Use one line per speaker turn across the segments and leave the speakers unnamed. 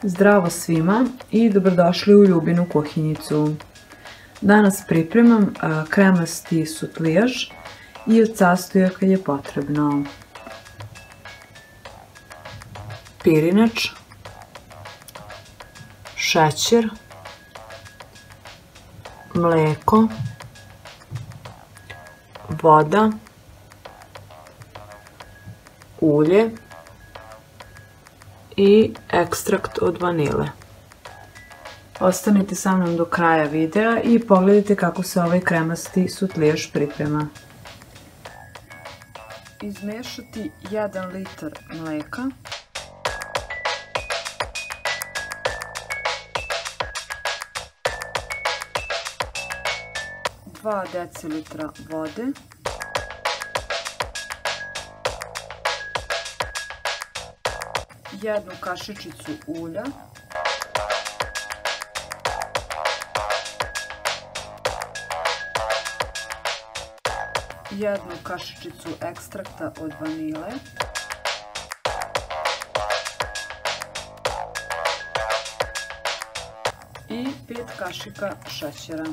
Zdravo svima i dobrodošli u Ljubinu kuhinjicu. Danas pripremam kremasti sutlijaž i od sastojaka je potrebno pirinač, šećer, mleko, voda, ulje i ekstrakt od vanile. Ostanite sa mnom do kraja videa i pogledajte kako se ovaj kremasti sutlijaž priprema. Izmešati 1 litar mleka, 2 decilitra vode, 1 kašičicu ulja, 1 kašičicu ekstrakta od vanile, i 5 kašika šećera.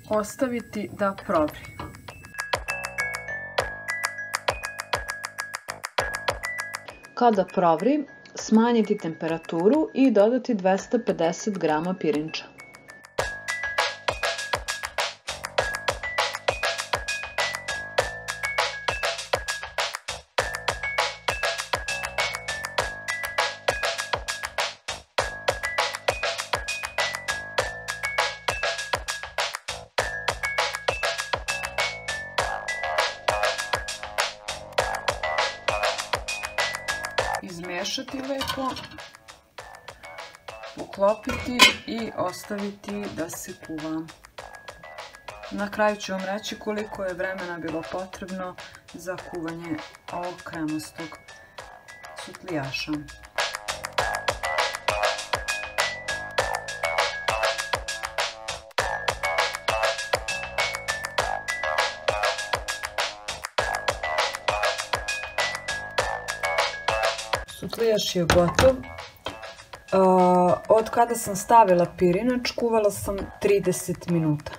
Ostaviti da provri. Kada provri, smanjiti temperaturu i dodati 250 g pirinča. Izmešati lepo, uklopiti i ostaviti da se kuva. Na kraju ću vam reći koliko je vremena bilo potrebno za kuvanje ovog kremastog sutlijaša. Sutlijaš je gotov. Od kada sam stavila pirinač, kuvala sam 30 minuta.